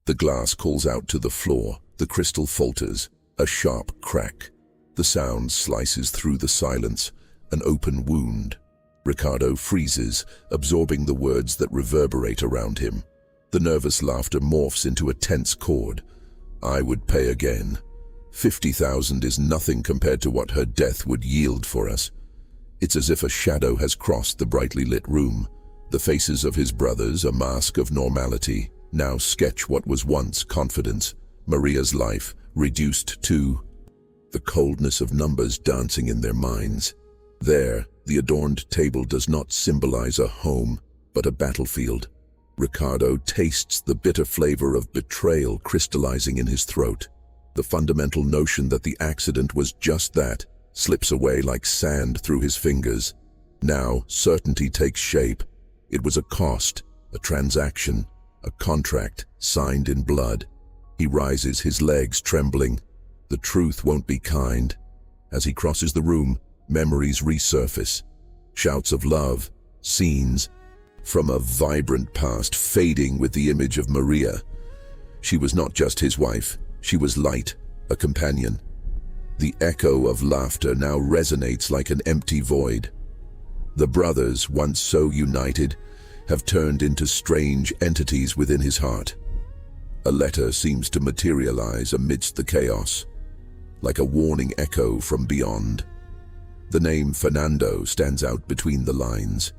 The glass calls out to the floor. The crystal falters. A sharp crack. The sound slices through the silence. An open wound. Ricardo freezes, absorbing the words that reverberate around him. The nervous laughter morphs into a tense chord. I would pay again. 50,000 is nothing compared to what her death would yield for us. It's as if a shadow has crossed the brightly lit room. The faces of his brothers, a mask of normality, now sketch what was once confidence. Maria's life, reduced to the coldness of numbers dancing in their minds. There, the adorned table does not symbolize a home, but a battlefield. Ricardo tastes the bitter flavor of betrayal crystallizing in his throat. The fundamental notion that the accident was just that slips away like sand through his fingers. Now, certainty takes shape. It was a cost, a transaction, a contract signed in blood. He rises, his legs trembling. The truth won't be kind. As he crosses the room, memories resurface. Shouts of love, scenes from a vibrant past fading with the image of Maria. She was not just his wife, she was light, a companion. The echo of laughter now resonates like an empty void. The brothers, once so united, have turned into strange entities within his heart. A letter seems to materialize amidst the chaos, like a warning echo from beyond. The name Fernando stands out between the lines.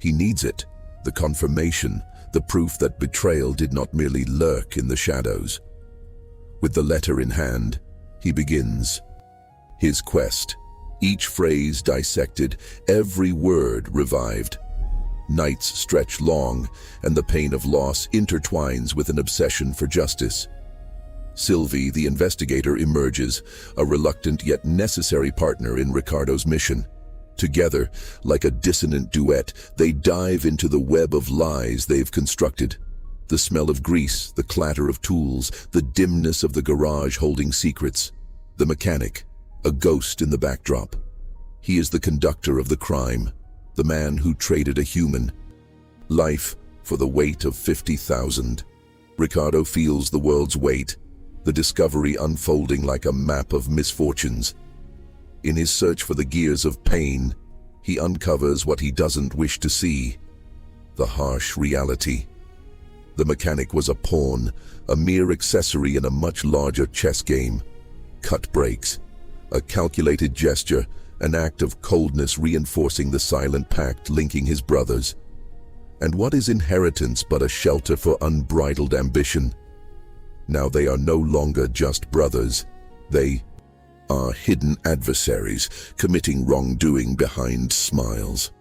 He needs it, the confirmation, the proof that betrayal did not merely lurk in the shadows. With the letter in hand, he begins his quest, each phrase dissected, every word revived. Nights stretch long, and the pain of loss intertwines with an obsession for justice. Sylvie, the investigator, emerges, a reluctant yet necessary partner in Ricardo's mission. Together, like a dissonant duet, they dive into the web of lies they've constructed. The smell of grease, the clatter of tools, the dimness of the garage holding secrets. The mechanic, a ghost in the backdrop. He is the conductor of the crime, the man who traded a human life for the weight of 50,000. Ricardo feels the world's weight, the discovery unfolding like a map of misfortunes. In his search for the gears of pain, he uncovers what he doesn't wish to see, the harsh reality. The mechanic was a pawn, a mere accessory in a much larger chess game. Cut breaks, a calculated gesture, an act of coldness reinforcing the silent pact linking his brothers. And what is inheritance but a shelter for unbridled ambition? Now they are no longer just brothers. They are hidden adversaries, committing wrongdoing behind smiles.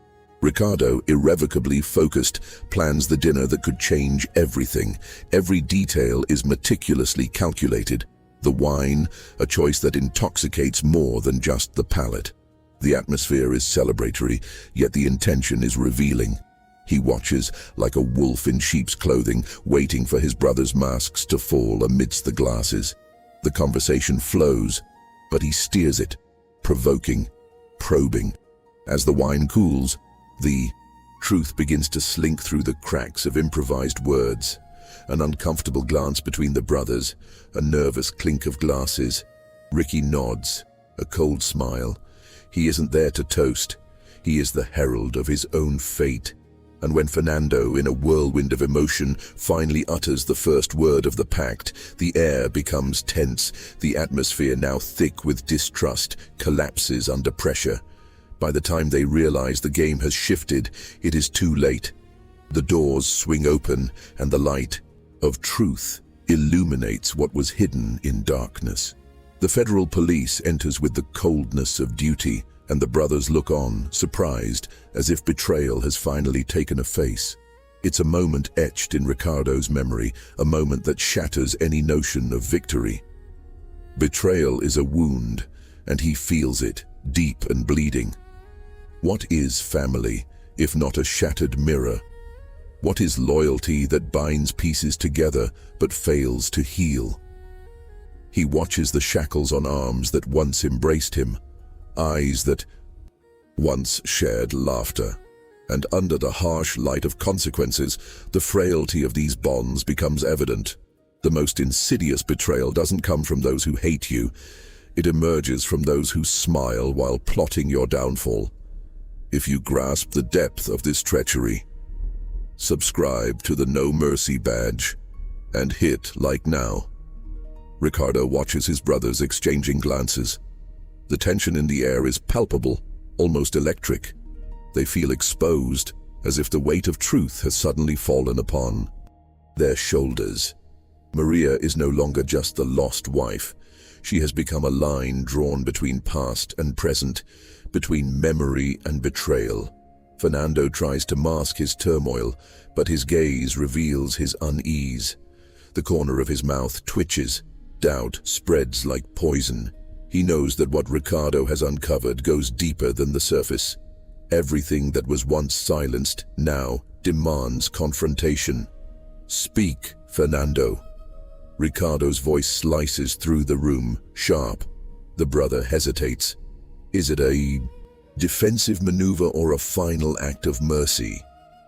Ricardo, irrevocably focused, plans the dinner that could change everything. Every detail is meticulously calculated. The wine, a choice that intoxicates more than just the palate. The atmosphere is celebratory, yet the intention is revealing. He watches like a wolf in sheep's clothing, waiting for his brother's masks to fall amidst the glasses. The conversation flows, but he steers it, provoking, probing. As the wine cools, the truth begins to slink through the cracks of improvised words. An uncomfortable glance between the brothers, a nervous clink of glasses. Ricky nods, a cold smile. He isn't there to toast. He is the herald of his own fate. And when Fernando, in a whirlwind of emotion, finally utters the first word of the pact, the air becomes tense. The atmosphere, now thick with distrust, collapses under pressure. By the time they realize the game has shifted, it is too late. The doors swing open, and the light of truth illuminates what was hidden in darkness. The federal police enters with the coldness of duty, and the brothers look on, surprised, as if betrayal has finally taken a face. It's a moment etched in Ricardo's memory, a moment that shatters any notion of victory. Betrayal is a wound, and he feels it, deep and bleeding. What is family, if not a shattered mirror? What is loyalty that binds pieces together but fails to heal? He watches the shackles on arms that once embraced him, eyes that once shared laughter. And under the harsh light of consequences, the frailty of these bonds becomes evident. The most insidious betrayal doesn't come from those who hate you. It emerges from those who smile while plotting your downfall. If you grasp the depth of this treachery, subscribe to the No Mercy badge and hit like now. Ricardo watches his brothers exchanging glances. The tension in the air is palpable, almost electric. They feel exposed, as if the weight of truth has suddenly fallen upon their shoulders. Maria is no longer just the lost wife. She has become a line drawn between past and present, between memory and betrayal. Fernando tries to mask his turmoil, but his gaze reveals his unease. The corner of his mouth twitches. Doubt spreads like poison. He knows that what Ricardo has uncovered goes deeper than the surface. Everything that was once silenced now demands confrontation. "Speak, Fernando." Ricardo's voice slices through the room, sharp. The brother hesitates. Is it a defensive maneuver or a final act of mercy?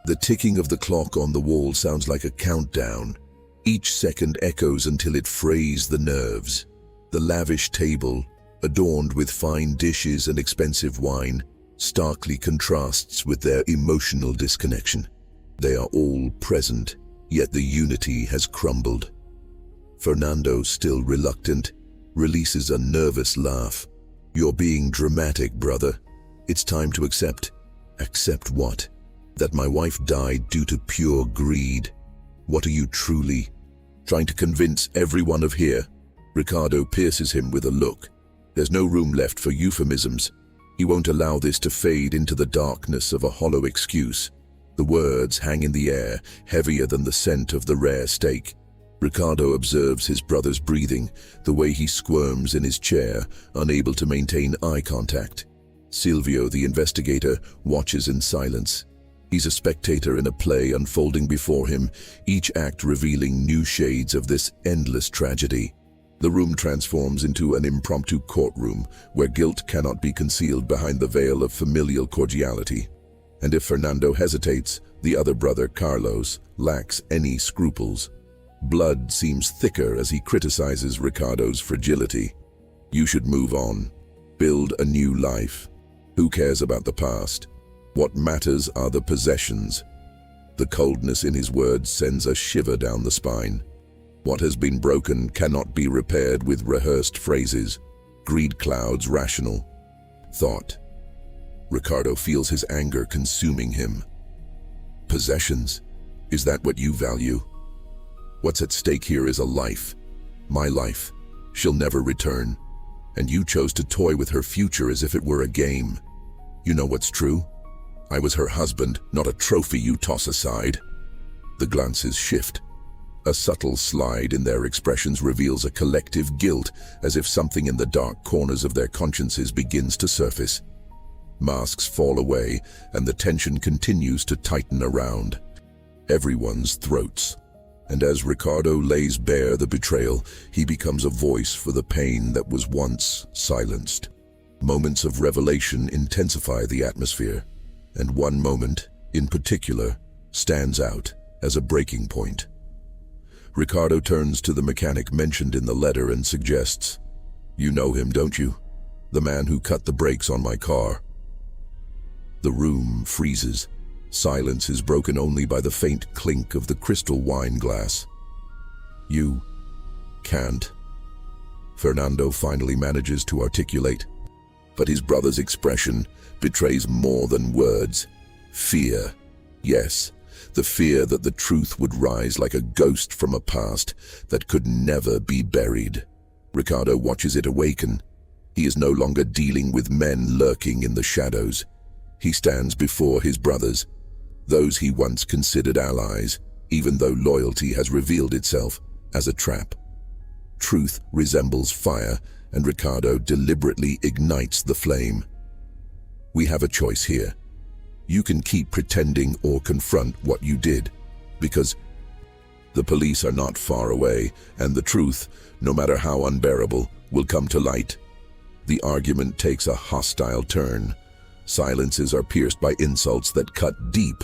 The ticking of the clock on the wall sounds like a countdown. Each second echoes until it frays the nerves. The lavish table, adorned with fine dishes and expensive wine, starkly contrasts with their emotional disconnection. They are all present, yet the unity has crumbled. Fernando, still reluctant, releases a nervous laugh. "You're being dramatic, brother. It's time to accept." "Accept what?" "That my wife died due to pure greed." "What are you truly trying to convince everyone of here?" Ricardo pierces him with a look. There's no room left for euphemisms. He won't allow this to fade into the darkness of a hollow excuse. The words hang in the air, heavier than the scent of the rare steak. Ricardo observes his brother's breathing, the way he squirms in his chair, unable to maintain eye contact. Silvio, the investigator, watches in silence. He's a spectator in a play unfolding before him, each act revealing new shades of this endless tragedy. The room transforms into an impromptu courtroom where guilt cannot be concealed behind the veil of familial cordiality. And if Fernando hesitates, the other brother, Carlos, lacks any scruples. Blood seems thicker as he criticizes Ricardo's fragility. "You should move on. Build a new life. Who cares about the past? What matters are the possessions." The coldness in his words sends a shiver down the spine. What has been broken cannot be repaired with rehearsed phrases. Greed clouds rational thought. Ricardo feels his anger consuming him. "Possessions? Is that what you value? What's at stake here is a life. My life. She'll never return. And you chose to toy with her future as if it were a game. You know what's true? I was her husband, not a trophy you toss aside." The glances shift. A subtle slide in their expressions reveals a collective guilt, as if something in the dark corners of their consciences begins to surface. Masks fall away, and the tension continues to tighten around everyone's throats. And as Ricardo lays bare the betrayal, he becomes a voice for the pain that was once silenced. Moments of revelation intensify the atmosphere, and one moment, in particular, stands out as a breaking point. Ricardo turns to the mechanic mentioned in the letter and suggests, "You know him, don't you? The man who cut the brakes on my car." The room freezes. Silence is broken only by the faint clink of the crystal wine glass. "You can't," Fernando finally manages to articulate. But his brother's expression betrays more than words. Fear. Yes, the fear that the truth would rise like a ghost from a past that could never be buried. Ricardo watches it awaken. He is no longer dealing with men lurking in the shadows. He stands before his brothers, those he once considered allies, even though loyalty has revealed itself as a trap. Truth resembles fire, and Ricardo deliberately ignites the flame. "We have a choice here. You can keep pretending or confront what you did, because the police are not far away, and the truth, no matter how unbearable, will come to light." The argument takes a hostile turn. Silences are pierced by insults that cut deep,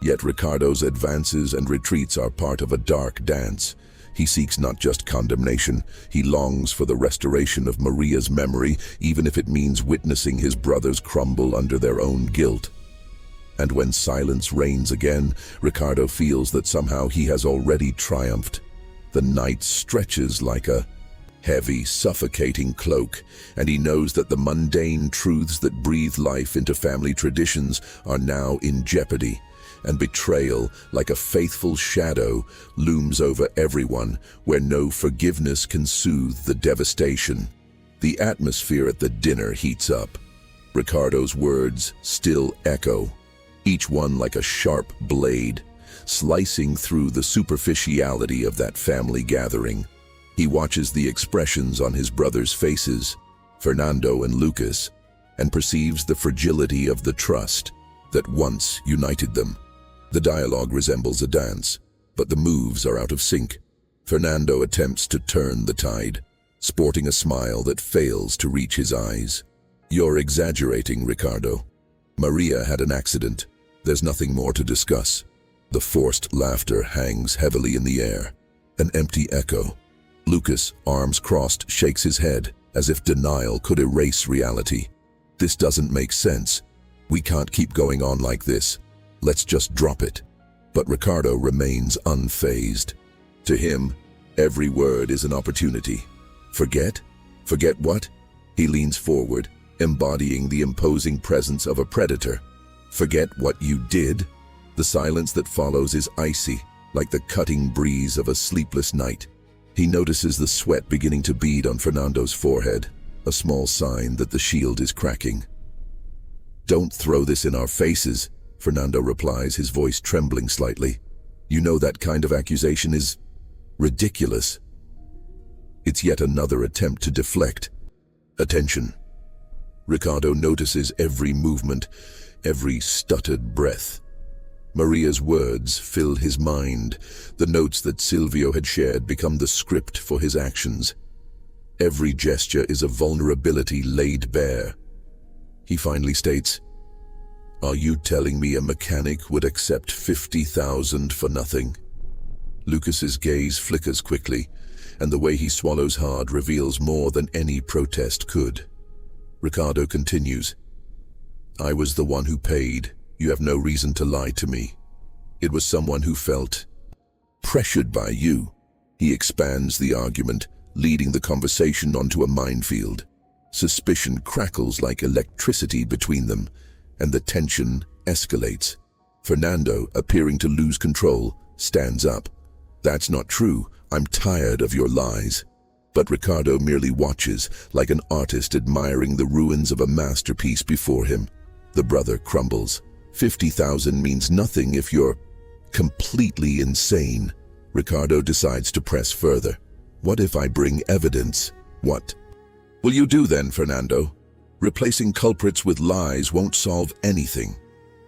yet Ricardo's advances and retreats are part of a dark dance. He seeks not just condemnation, he longs for the restoration of Maria's memory, even if it means witnessing his brothers crumble under their own guilt. And when silence reigns again, Ricardo feels that somehow he has already triumphed. The night stretches like a heavy, suffocating cloak, and he knows that the mundane truths that breathe life into family traditions are now in jeopardy. And betrayal, like a faithful shadow, looms over everyone, where no forgiveness can soothe the devastation. The atmosphere at the dinner heats up. Ricardo's words still echo, each one like a sharp blade, slicing through the superficiality of that family gathering. He watches the expressions on his brothers' faces, Fernando and Lucas, and perceives the fragility of the trust that once united them. The dialogue resembles a dance, but the moves are out of sync. Fernando attempts to turn the tide, sporting a smile that fails to reach his eyes. "You're exaggerating, Ricardo. Maria had an accident. There's nothing more to discuss." The forced laughter hangs heavily in the air, an empty echo. Lucas, arms crossed, shakes his head, as if denial could erase reality. "This doesn't make sense. We can't keep going on like this. Let's just drop it." But Ricardo remains unfazed. To him, every word is an opportunity. Forget? Forget what? He leans forward, embodying the imposing presence of a predator. "Forget what you did?" The silence that follows is icy, like the cutting breeze of a sleepless night. He notices the sweat beginning to bead on Fernando's forehead, a small sign that the shield is cracking. "Don't throw this in our faces," Fernando replies, his voice trembling slightly. "You know that kind of accusation is ridiculous." It's yet another attempt to deflect attention. Ricardo notices every movement, every stuttered breath. Maria's words fill his mind. The notes that Silvio had shared become the script for his actions. Every gesture is a vulnerability laid bare. He finally states, "Are you telling me a mechanic would accept 50,000 for nothing?" Lucas's gaze flickers quickly, and the way he swallows hard reveals more than any protest could. Ricardo continues, "I was the one who paid. You have no reason to lie to me. It was someone who felt pressured by you." He expands the argument, leading the conversation onto a minefield. Suspicion crackles like electricity between them, and the tension escalates. Fernando, appearing to lose control, stands up. "That's not true. I'm tired of your lies." But Ricardo merely watches, like an artist admiring the ruins of a masterpiece before him. The brother crumbles. 50,000 means nothing if you're completely insane. Ricardo decides to press further. "What if I bring evidence?" "What will you do then, Fernando? Replacing culprits with lies won't solve anything."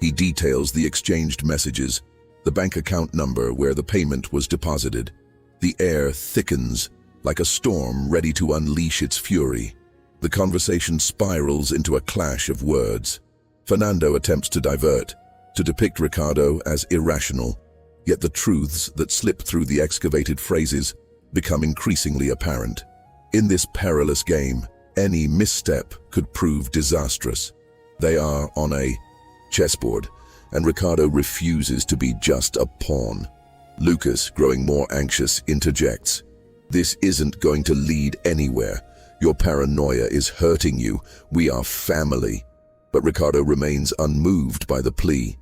He details the exchanged messages, the bank account number where the payment was deposited. The air thickens, like a storm ready to unleash its fury. The conversation spirals into a clash of words. Fernando attempts to divert, to depict Ricardo as irrational, yet the truths that slip through the excavated phrases become increasingly apparent. In this perilous game, any misstep could prove disastrous. They are on a chessboard, and Ricardo refuses to be just a pawn. Lucas, growing more anxious, interjects, "This isn't going to lead anywhere. Your paranoia is hurting you. We are family." But Ricardo remains unmoved by the plea.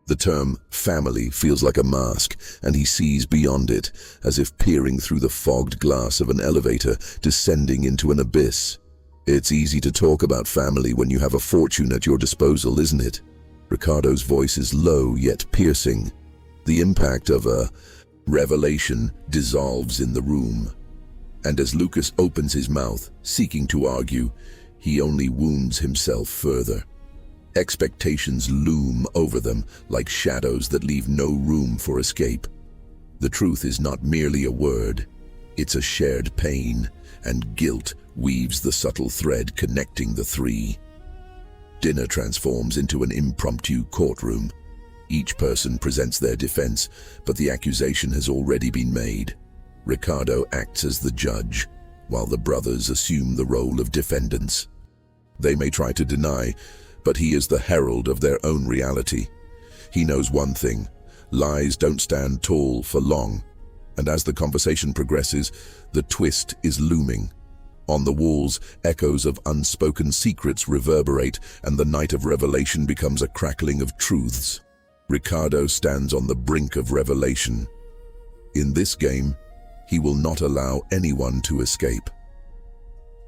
The term family feels like a mask, and he sees beyond it, as if peering through the fogged glass of an elevator, descending into an abyss. "It's easy to talk about family when you have a fortune at your disposal, isn't it?" Ricardo's voice is low yet piercing. The impact of a revelation dissolves in the room. And as Lucas opens his mouth, seeking to argue, he only wounds himself further. Expectations loom over them like shadows that leave no room for escape. The truth is not merely a word, it's a shared pain, and guilt weaves the subtle thread connecting the three. Dinner transforms into an impromptu courtroom. Each person presents their defense, but the accusation has already been made. Ricardo acts as the judge, while the brothers assume the role of defendants. They may try to deny, but he is the herald of their own reality. He knows one thing: lies don't stand tall for long. And as the conversation progresses, the twist is looming. On the walls, echoes of unspoken secrets reverberate, and the night of revelation becomes a crackling of truths. Ricardo stands on the brink of revelation. In this game, he will not allow anyone to escape.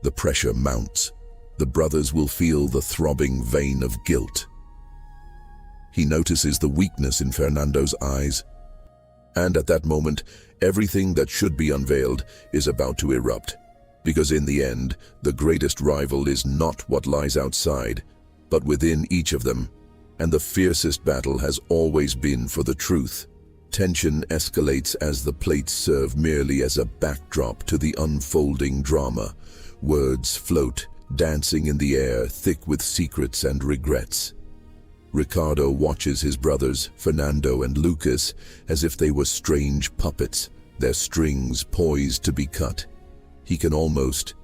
The pressure mounts. The brothers will feel the throbbing vein of guilt. He notices the weakness in Fernando's eyes. And at that moment, everything that should be unveiled is about to erupt. Because in the end, the greatest rival is not what lies outside, but within each of them. And the fiercest battle has always been for the truth. Tension escalates as the plates serve merely as a backdrop to the unfolding drama. Words float, dancing in the air, thick with secrets and regrets. Ricardo watches his brothers, Fernando and Lucas, as if they were strange puppets, their strings poised to be cut. He can almost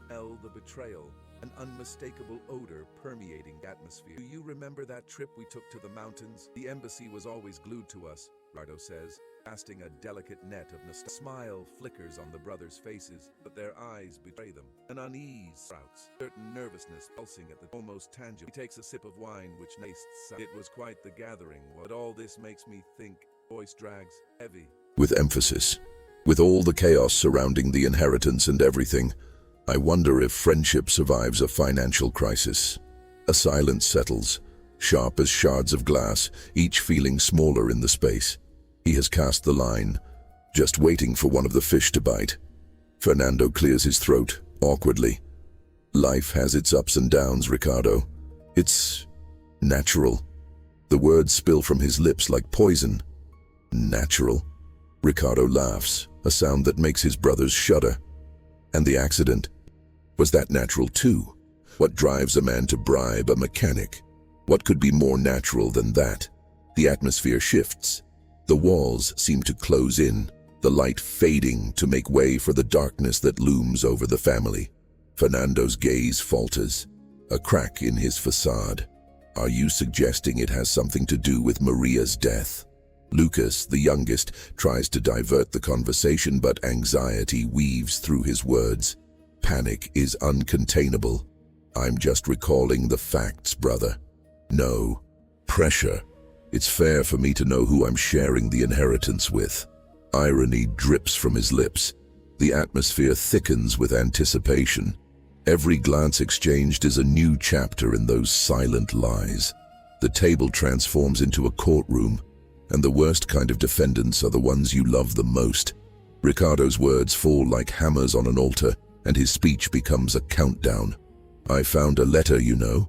smell the betrayal, an unmistakable odor permeating the atmosphere. Do you remember that trip we took to the mountains? The embassy was always glued to us, Ricardo says, casting a delicate net of nostalgia. A smile flickers on the brothers' faces, but their eyes betray them. An unease sprouts, certain nervousness pulsing at the almost tangible. He takes a sip of wine which tastes. It was quite the gathering, but all this makes me think. Voice drags heavy. With emphasis. With all the chaos surrounding the inheritance and everything, I wonder if friendship survives a financial crisis. A silence settles, sharp as shards of glass, each feeling smaller in the space. He has cast the line, just waiting for one of the fish to bite. Fernando clears his throat, awkwardly. Life has its ups and downs, Ricardo. It's natural. The words spill from his lips like poison. Natural? Ricardo laughs, a sound that makes his brothers shudder. And the accident? Was that natural too? What drives a man to bribe a mechanic? What could be more natural than that? The atmosphere shifts. The walls seem to close in, the light fading to make way for the darkness that looms over the family. Fernando's gaze falters, a crack in his facade. Are you suggesting it has something to do with Maria's death? Lucas, the youngest, tries to divert the conversation, but anxiety weaves through his words. Panic is uncontainable. I'm just recalling the facts, brother. No. Pressure. It's fair for me to know who I'm sharing the inheritance with. Irony drips from his lips. The atmosphere thickens with anticipation. Every glance exchanged is a new chapter in those silent lies. The table transforms into a courtroom, and the worst kind of defendants are the ones you love the most. Ricardo's words fall like hammers on an altar, and his speech becomes a countdown. I found a letter, you know.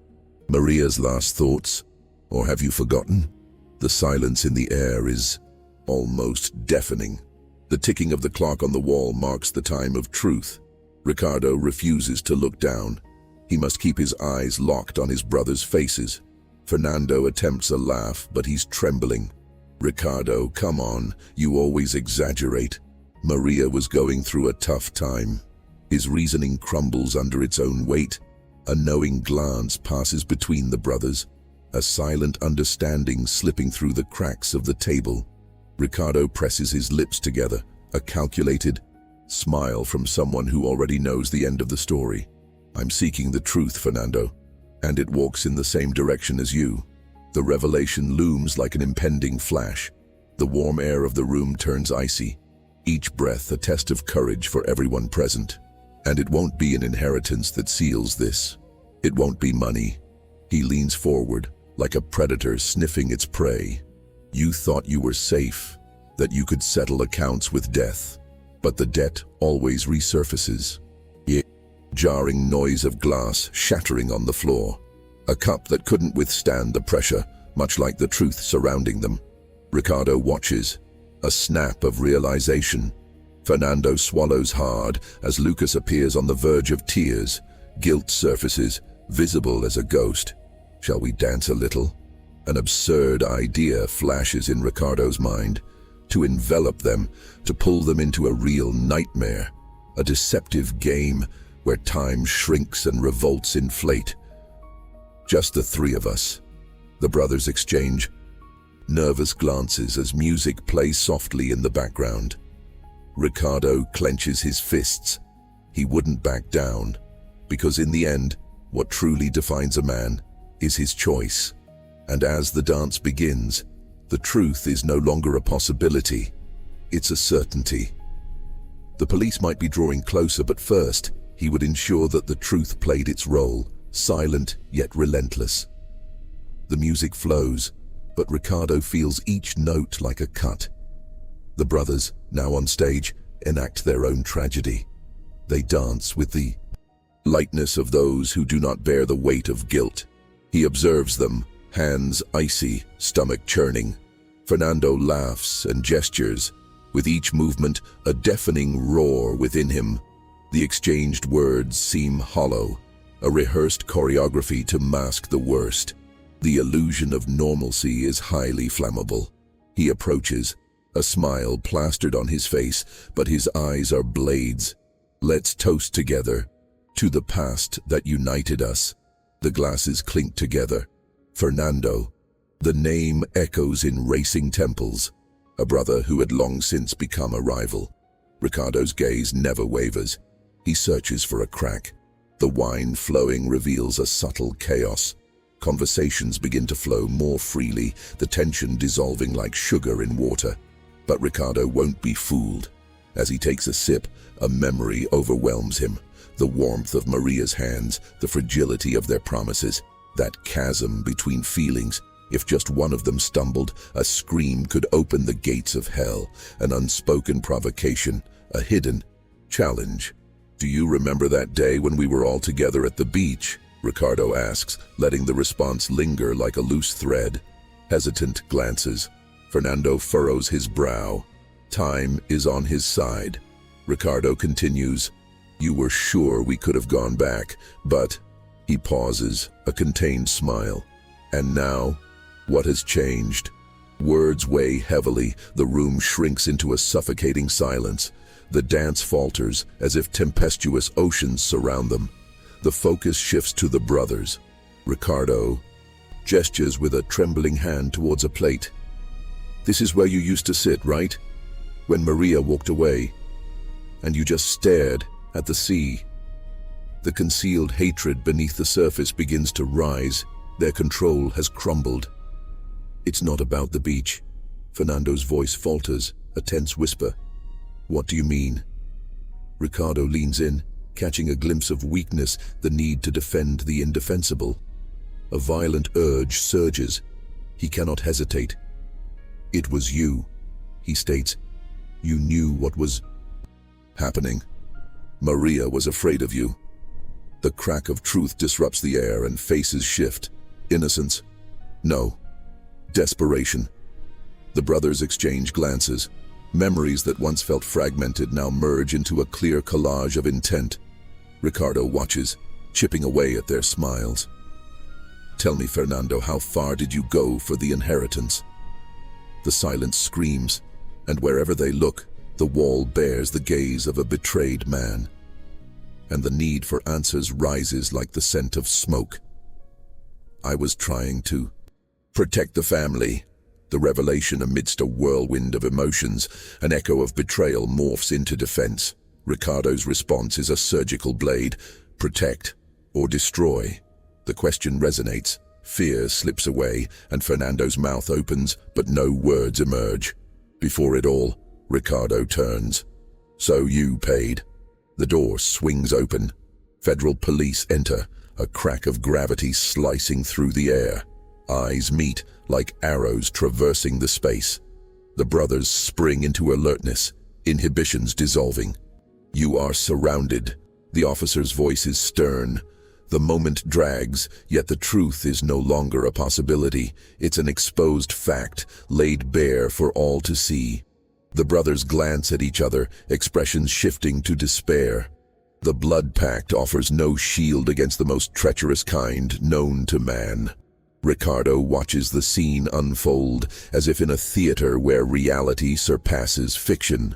Maria's last thoughts. Or have you forgotten? The silence in the air is almost deafening. The ticking of the clock on the wall marks the time of truth. Ricardo refuses to look down. He must keep his eyes locked on his brothers' faces. Fernando attempts a laugh, but he's trembling. Ricardo, come on, you always exaggerate. Maria was going through a tough time. His reasoning crumbles under its own weight. A knowing glance passes between the brothers, a silent understanding slipping through the cracks of the table. Ricardo presses his lips together, a calculated smile from someone who already knows the end of the story. I'm seeking the truth, Fernando, and it walks in the same direction as you. The revelation looms like an impending flash. The warm air of the room turns icy, each breath a test of courage for everyone present. And it won't be an inheritance that seals this. It won't be money. He leans forward, like a predator sniffing its prey. You thought you were safe, that you could settle accounts with death. But the debt always resurfaces. A jarring noise of glass shattering on the floor. A cup that couldn't withstand the pressure, much like the truth surrounding them. Ricardo watches, a snap of realization. Fernando swallows hard as Lucas appears on the verge of tears. Guilt surfaces, visible as a ghost. Shall we dance a little? An absurd idea flashes in Ricardo's mind. to envelop them, to pull them into a real nightmare, a deceptive game where time shrinks and revolts inflate. Just the three of us. The brothers exchange nervous glances as music plays softly in the background. Ricardo clenches his fists. He wouldn't back down, because in the end, what truly defines a man is his choice. And as the dance begins, the truth is no longer a possibility, it's a certainty. The police might be drawing closer, but first, he would ensure that the truth played its role, silent yet relentless. The music flows, but Ricardo feels each note like a cut. The brothers, now on stage, enact their own tragedy. They dance with the lightness of those who do not bear the weight of guilt. He observes them, hands icy, stomach churning. Fernando laughs and gestures, with each movement a deafening roar within him. The exchanged words seem hollow, a rehearsed choreography to mask the worst. The illusion of normalcy is highly flammable. He approaches, a smile plastered on his face, but his eyes are blades. Let's toast together, to the past that united us. The glasses clink together. Fernando. The name echoes in racing temples. A brother who had long since become a rival. Ricardo's gaze never wavers. He searches for a crack. The wine flowing reveals a subtle chaos. Conversations begin to flow more freely, the tension dissolving like sugar in water. But Ricardo won't be fooled. As he takes a sip, a memory overwhelms him. The warmth of Maria's hands, the fragility of their promises, that chasm between feelings. If just one of them stumbled, a scream could open the gates of hell, an unspoken provocation, a hidden challenge. Do you remember that day when we were all together at the beach? Ricardo asks, letting the response linger like a loose thread. Hesitant glances. Fernando furrows his brow. Time is on his side. Ricardo continues, "You were sure we could have gone back, but..." He pauses, a contained smile. "And now? What has changed?" Words weigh heavily, the room shrinks into a suffocating silence. The dance falters, as if tempestuous oceans surround them. The focus shifts to the brothers. Ricardo gestures with a trembling hand towards a plate. "This is where you used to sit, right? When Maria walked away, and you just stared at the sea." The concealed hatred beneath the surface begins to rise. Their control has crumbled. "It's not about the beach." Fernando's voice falters, a tense whisper. "What do you mean?" Ricardo leans in, catching a glimpse of weakness, the need to defend the indefensible. A violent urge surges. He cannot hesitate. "It was you," he states. "You knew what was happening. Maria was afraid of you." The crack of truth disrupts the air and faces shift. Innocence? No. Desperation. The brothers exchange glances. Memories that once felt fragmented now merge into a clear collage of intent. Ricardo watches, chipping away at their smiles. "Tell me, Fernando, how far did you go for the inheritance?" The silence screams, and wherever they look, the wall bears the gaze of a betrayed man. And the need for answers rises like the scent of smoke. "I was trying to protect the family." The revelation amidst a whirlwind of emotions, an echo of betrayal morphs into defense. Ricardo's response is a surgical blade. Protect or destroy? The question resonates. Fear slips away, and Fernando's mouth opens, but no words emerge. Before it all, Ricardo turns. "So you paid." The door swings open. Federal police enter, a crack of gravity slicing through the air. Eyes meet, like arrows traversing the space. The brothers spring into alertness, inhibitions dissolving. "You are surrounded." The officer's voice is stern. The moment drags, yet the truth is no longer a possibility. It's an exposed fact, laid bare for all to see. The brothers glance at each other, expressions shifting to despair. The blood pact offers no shield against the most treacherous kind known to man. Ricardo watches the scene unfold as if in a theater where reality surpasses fiction.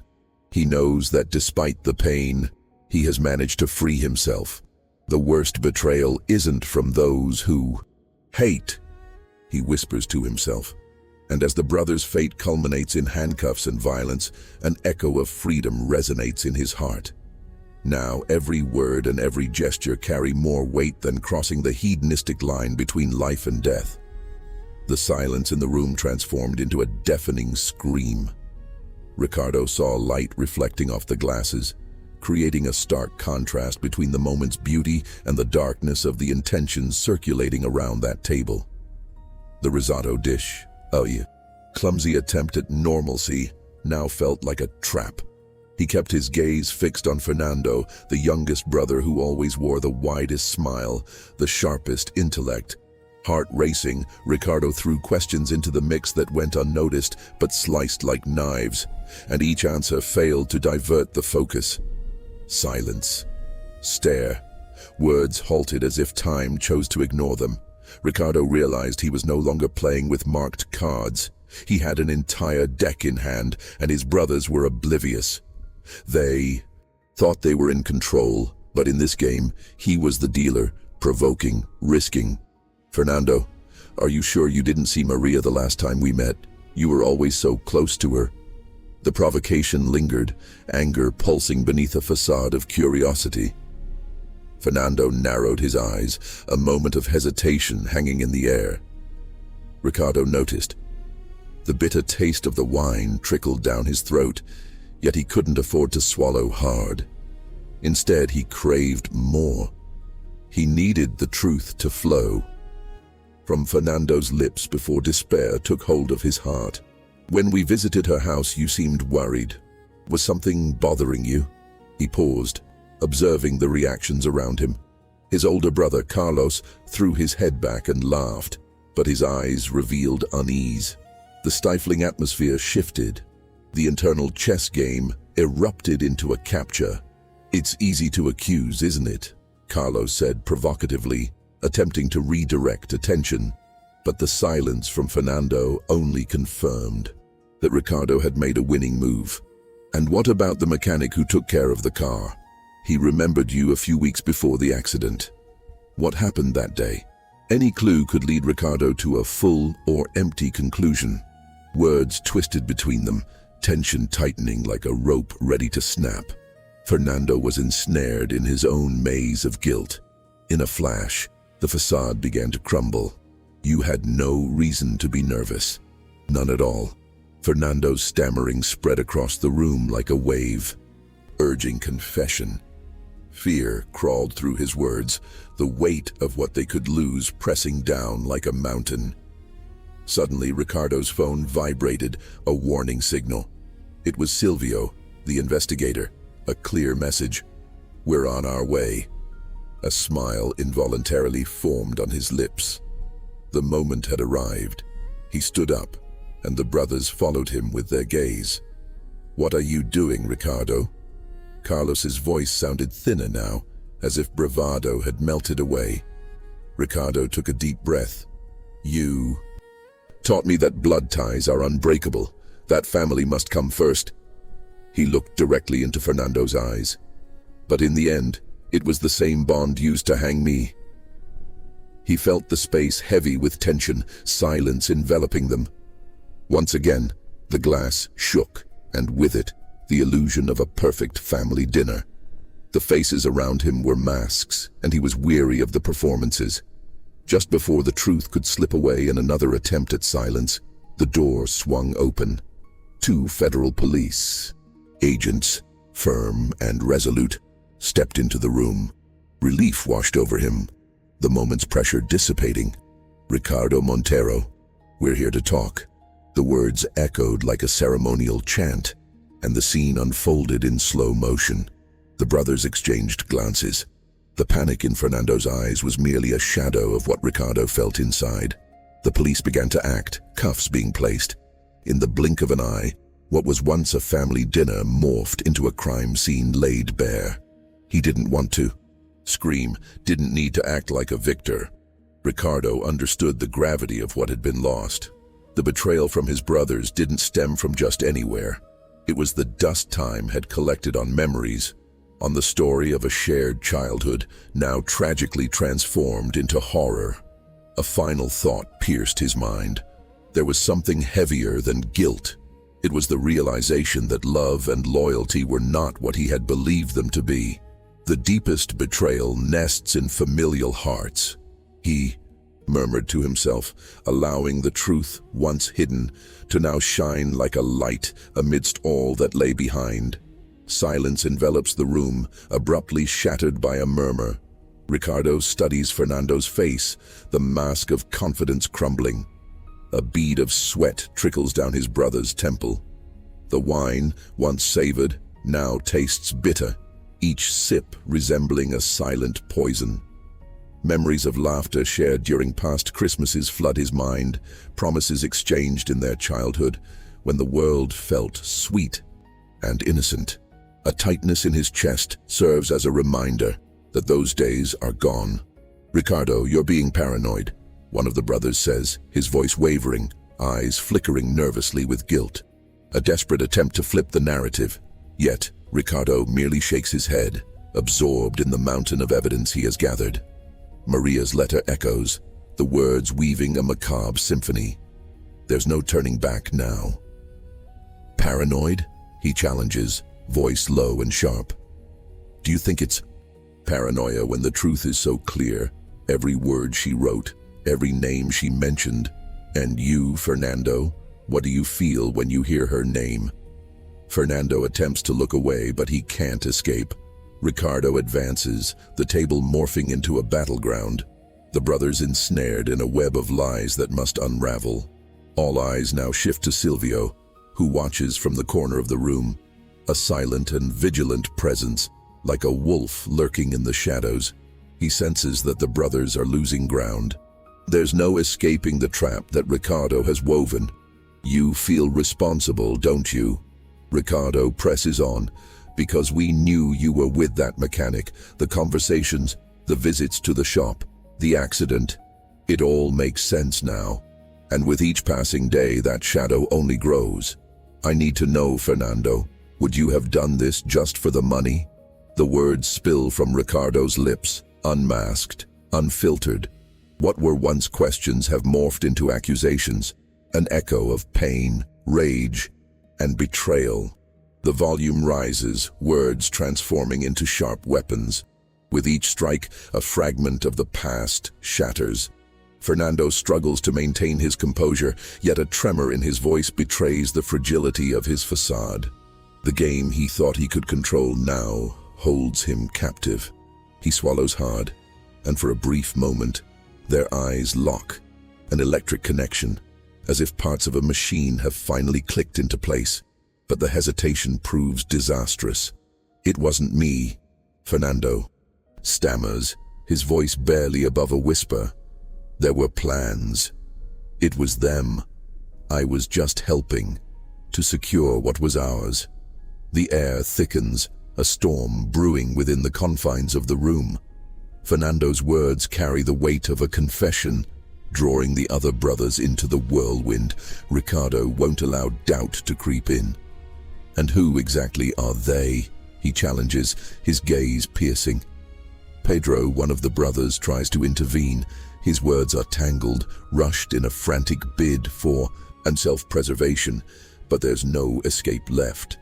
He knows that despite the pain, he has managed to free himself. The worst betrayal isn't from those who hate, he whispers to himself. And as the brother's fate culminates in handcuffs and violence, an echo of freedom resonates in his heart. Now, every word and every gesture carry more weight than crossing the hedonistic line between life and death. The silence in the room transformed into a deafening scream. Ricardo saw light reflecting off the glasses, creating a stark contrast between the moment's beauty and the darkness of the intentions circulating around that table. The risotto dish, clumsy attempt at normalcy, now felt like a trap. He kept his gaze fixed on Fernando, the youngest brother who always wore the widest smile, the sharpest intellect. Heart racing, Ricardo threw questions into the mix that went unnoticed but sliced like knives, and each answer failed to divert the focus. Silence. Stare. Words halted as if time chose to ignore them. Ricardo realized he was no longer playing with marked cards. He had an entire deck in hand, and his brothers were oblivious. They thought they were in control, but in this game, he was the dealer, provoking, risking. Fernando, are you sure you didn't see Maria the last time we met? You were always so close to her. The provocation lingered, anger pulsing beneath a facade of curiosity. Fernando narrowed his eyes, a moment of hesitation hanging in the air. Ricardo noticed. The bitter taste of the wine trickled down his throat, yet he couldn't afford to swallow hard. Instead, he craved more. He needed the truth to flow from Fernando's lips before despair took hold of his heart. When we visited her house, you seemed worried. Was something bothering you? He paused, observing the reactions around him. His older brother, Carlos, threw his head back and laughed, but his eyes revealed unease. The stifling atmosphere shifted. The internal chess game erupted into a capture. It's easy to accuse, isn't it? Carlos said provocatively, attempting to redirect attention. But the silence from Fernando only confirmed that Ricardo had made a winning move. And what about the mechanic who took care of the car? He remembered you a few weeks before the accident. What happened that day? Any clue could lead Ricardo to a full or empty conclusion. Words twisted between them, tension tightening like a rope ready to snap. Fernando was ensnared in his own maze of guilt. In a flash, the facade began to crumble. You had no reason to be nervous. None at all. Fernando's stammering spread across the room like a wave, urging confession. Fear crawled through his words, the weight of what they could lose pressing down like a mountain. Suddenly, Ricardo's phone vibrated, a warning signal. It was Silvio, the investigator. A clear message. We're on our way. A smile involuntarily formed on his lips. The moment had arrived. He stood up, and the brothers followed him with their gaze. What are you doing, Ricardo? Carlos's voice sounded thinner now, as if bravado had melted away. Ricardo took a deep breath. You taught me that blood ties are unbreakable. That family must come first. He looked directly into Fernando's eyes. But in the end, it was the same bond used to hang me. He felt the space heavy with tension, silence enveloping them. Once again, the glass shook, and with it, the illusion of a perfect family dinner. The faces around him were masks, and he was weary of the performances. Just before the truth could slip away in another attempt at silence, the door swung open. 2 federal police agents, firm and resolute, stepped into the room. Relief washed over him, the moment's pressure dissipating. Ricardo Montero, we're here to talk. The words echoed like a ceremonial chant, and the scene unfolded in slow motion. The brothers exchanged glances. The panic in Fernando's eyes was merely a shadow of what Ricardo felt inside. The police began to act, cuffs being placed. In the blink of an eye, what was once a family dinner morphed into a crime scene laid bare. He didn't want to scream, didn't need to act like a victor. Ricardo understood the gravity of what had been lost. The betrayal from his brothers didn't stem from just anywhere. It was the dust time had collected on memories, on the story of a shared childhood, now tragically transformed into horror. A final thought pierced his mind. There was something heavier than guilt. It was the realization that love and loyalty were not what he had believed them to be. The deepest betrayal nests in familial hearts. He murmured to himself, allowing the truth, once hidden, to now shine like a light amidst all that lay behind. Silence envelops the room, abruptly shattered by a murmur. Ricardo studies Fernando's face, the mask of confidence crumbling. A bead of sweat trickles down his brother's temple. The wine, once savored, now tastes bitter, each sip resembling a silent poison. Memories of laughter shared during past Christmases flood his mind, promises exchanged in their childhood, when the world felt sweet and innocent. A tightness in his chest serves as a reminder that those days are gone. "Ricardo, you're being paranoid," one of the brothers says, his voice wavering, eyes flickering nervously with guilt. A desperate attempt to flip the narrative. Yet, Ricardo merely shakes his head, absorbed in the mountain of evidence he has gathered. Maria's letter echoes, the words weaving a macabre symphony. There's no turning back now. "Paranoid?" he challenges, voice low and sharp. "Do you think it's paranoia when the truth is so clear? Every word she wrote, every name she mentioned. And you, Fernando, what do you feel when you hear her name?" Fernando attempts to look away, but he can't escape. Ricardo advances, the table morphing into a battleground. The brothers ensnared in a web of lies that must unravel. All eyes now shift to Silvio, who watches from the corner of the room. A silent and vigilant presence, like a wolf lurking in the shadows. He senses that the brothers are losing ground. There's no escaping the trap that Ricardo has woven. "You feel responsible, don't you?" Ricardo presses on. "Because we knew you were with that mechanic, the conversations, the visits to the shop, the accident. It all makes sense now. And with each passing day, that shadow only grows. I need to know, Fernando, would you have done this just for the money?" The words spill from Ricardo's lips, unmasked, unfiltered. What were once questions have morphed into accusations, an echo of pain, rage, and betrayal. The volume rises, words transforming into sharp weapons. With each strike, a fragment of the past shatters. Fernando struggles to maintain his composure, yet a tremor in his voice betrays the fragility of his facade. The game he thought he could control now holds him captive. He swallows hard, and for a brief moment, their eyes lock, an electric connection, as if parts of a machine have finally clicked into place. But the hesitation proves disastrous. "It wasn't me," Fernando stammers, his voice barely above a whisper. "There were plans. It was them. I was just helping to secure what was ours." The air thickens, a storm brewing within the confines of the room. Fernando's words carry the weight of a confession, drawing the other brothers into the whirlwind. Ricardo won't allow doubt to creep in. "And who exactly are they?" he challenges, his gaze piercing. Pedro, one of the brothers, tries to intervene. His words are tangled, rushed in a frantic bid for self-preservation, but there's no escape left.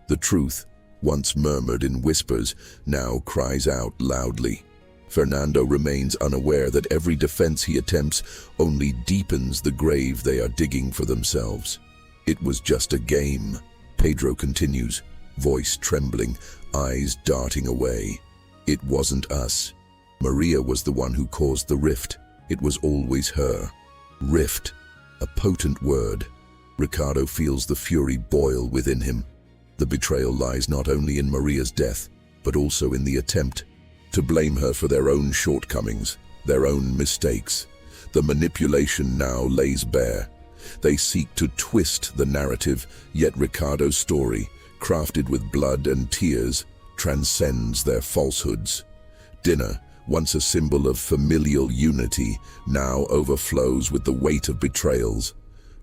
The truth, once murmured in whispers, now cries out loudly. Fernando remains unaware that every defense he attempts only deepens the grave they are digging for themselves. "It was just a game," Pedro continues, voice trembling, eyes darting away. "It wasn't us. Maria was the one who caused the rift. It was always her." Rift, a potent word. Ricardo feels the fury boil within him. The betrayal lies not only in Maria's death, but also in the attempt to blame her for their own shortcomings, their own mistakes. The manipulation now lays bare. They seek to twist the narrative, yet Ricardo's story, crafted with blood and tears, transcends their falsehoods. Dinner, once a symbol of familial unity, now overflows with the weight of betrayals.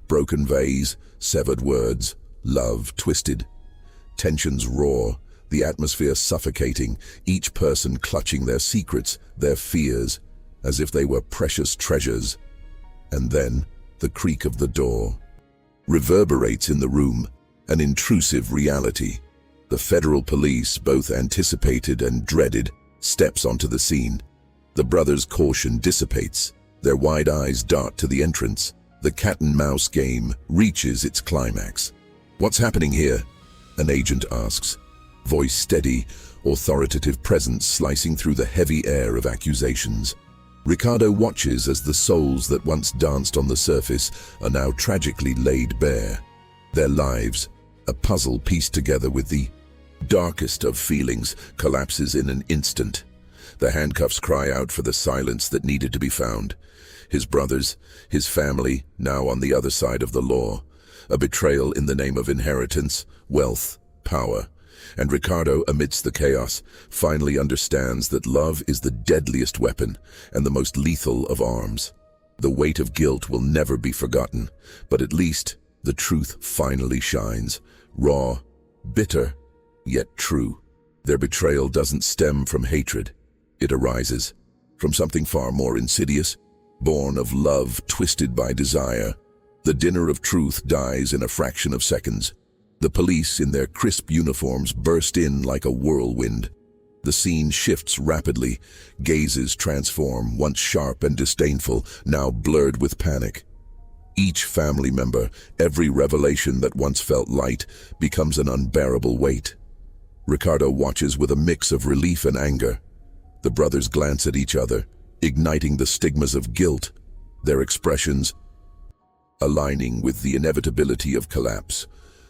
Broken vase, severed words, love twisted. Tensions roar, the atmosphere suffocating, each person clutching their secrets, their fears, as if they were precious treasures. And then, the creak of the door reverberates in the room, an intrusive reality. The federal police, both anticipated and dreaded, steps onto the scene. The brothers' caution dissipates. Their wide eyes dart to the entrance. The cat-and-mouse game reaches its climax. "What's happening here?" an agent asks. Voice steady, authoritative presence slicing through the heavy air of accusations. Ricardo watches as the souls that once danced on the surface are now tragically laid bare. Their lives, a puzzle pieced together with the darkest of feelings, collapses in an instant. The handcuffs cry out for the silence that needed to be found. His brothers, his family, now on the other side of the law. A betrayal in the name of inheritance, wealth, power. And Ricardo, amidst the chaos, finally understands that love is the deadliest weapon and the most lethal of arms. The weight of guilt will never be forgotten, but at least the truth finally shines. Raw, bitter, yet true. Their betrayal doesn't stem from hatred. It arises from something far more insidious, born of love twisted by desire. The dinner of truth dies in a fraction of seconds. The police, in their crisp uniforms, burst in like a whirlwind. The scene shifts rapidly. Gazes transform, once sharp and disdainful, now blurred with panic. Each family member, every revelation that once felt light, becomes an unbearable weight. Ricardo watches with a mix of relief and anger. The brothers glance at each other, igniting the stigmas of guilt, their expressions aligning with the inevitability of collapse.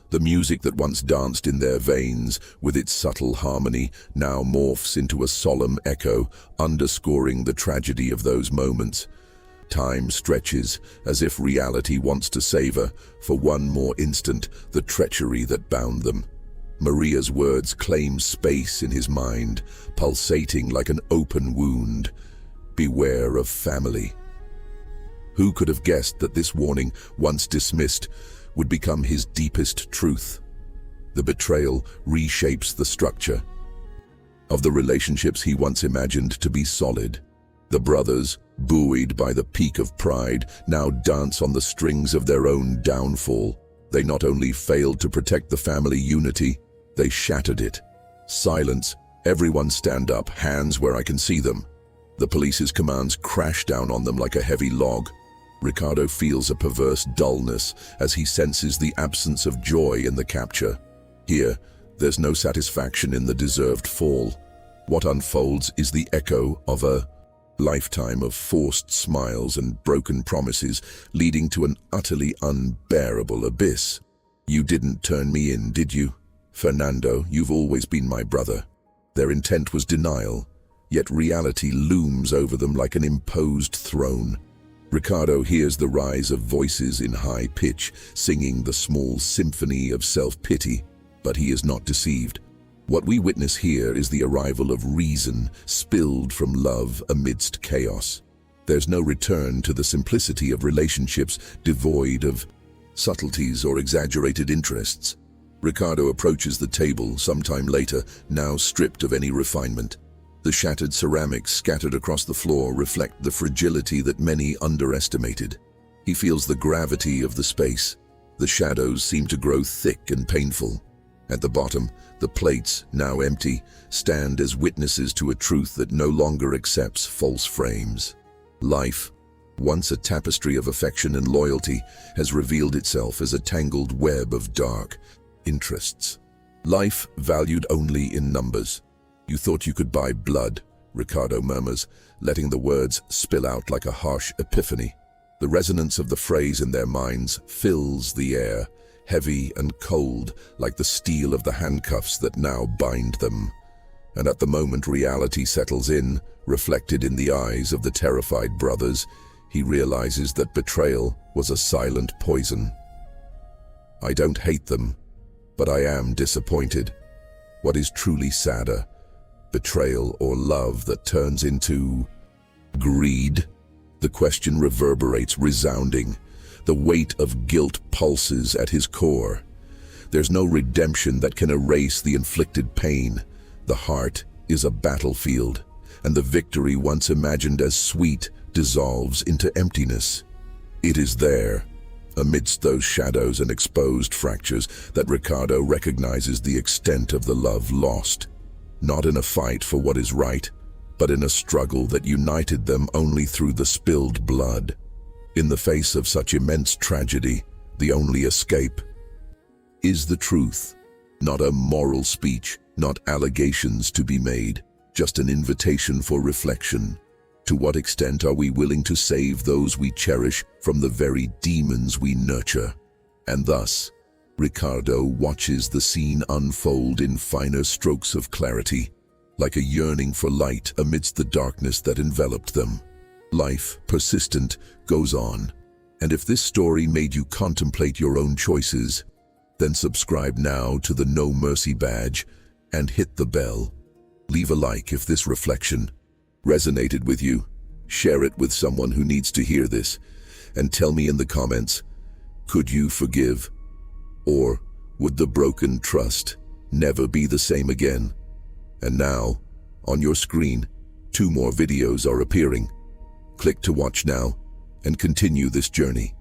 The music that once danced in their veins, with its subtle harmony, now morphs into a solemn echo, underscoring the tragedy of those moments. Time stretches, as if reality wants to savor, for one more instant, the treachery that bound them. Maria's words claim space in his mind, pulsating like an open wound. Beware of family. Who could have guessed that this warning, once dismissed, would become his deepest truth? The betrayal reshapes the structure of the relationships he once imagined to be solid. The brothers, buoyed by the peak of pride, now dance on the strings of their own downfall. They not only failed to protect the family unity, they shattered it. Silence. Everyone stand up, hands where I can see them. The police's commands crash down on them like a heavy log. Ricardo feels a perverse dullness as he senses the absence of joy in the capture. Here, there's no satisfaction in the deserved fall. What unfolds is the echo of a lifetime of forced smiles and broken promises, leading to an utterly unbearable abyss. "You didn't turn me in, did you? Fernando, you've always been my brother." Their intent was denial, yet reality looms over them like an imposed throne. Ricardo hears the rise of voices in high pitch, singing the small symphony of self-pity, but he is not deceived. What we witness here is the arrival of reason, spilled from love amidst chaos. There's no return to the simplicity of relationships devoid of subtleties or exaggerated interests. Ricardo approaches the table sometime later, now stripped of any refinement. The shattered ceramics scattered across the floor reflect the fragility that many underestimated. He feels the gravity of the space. The shadows seem to grow thick and painful. At the bottom, the plates, now empty, stand as witnesses to a truth that no longer accepts false frames. Life, once a tapestry of affection and loyalty, has revealed itself as a tangled web of dark interests. Life valued only in numbers. "You thought you could buy blood," Ricardo murmurs, letting the words spill out like a harsh epiphany. The resonance of the phrase in their minds fills the air, heavy and cold like the steel of the handcuffs that now bind them. And at the moment reality settles in, reflected in the eyes of the terrified brothers, he realizes that betrayal was a silent poison. "I don't hate them, but I am disappointed. What is truly sadder? betrayal, or love that turns into greed? The question reverberates, resounding. The weight of guilt pulses at his core. There's no redemption that can erase the inflicted pain. The heart is a battlefield, and the victory once imagined as sweet dissolves into emptiness. It is there, amidst those shadows and exposed fractures, that Ricardo recognizes the extent of the love lost, not in a fight for what is right, but in a struggle that united them only through the spilled blood. In the face of such immense tragedy, the only escape is the truth. Not a moral speech, not allegations to be made, just an invitation for reflection. To what extent are we willing to save those we cherish from the very demons we nurture? And thus, Ricardo watches the scene unfold in finer strokes of clarity, like a yearning for light amidst the darkness that enveloped them. Life, persistent, goes on. And if this story made you contemplate your own choices, then subscribe now to the No Mercy badge and hit the bell. Leave a like if this reflection resonated with you. Share it with someone who needs to hear this. And tell me in the comments, could you forgive? Or would the broken trust never be the same again? And now, on your screen, 2 more videos are appearing. Click to watch now and continue this journey.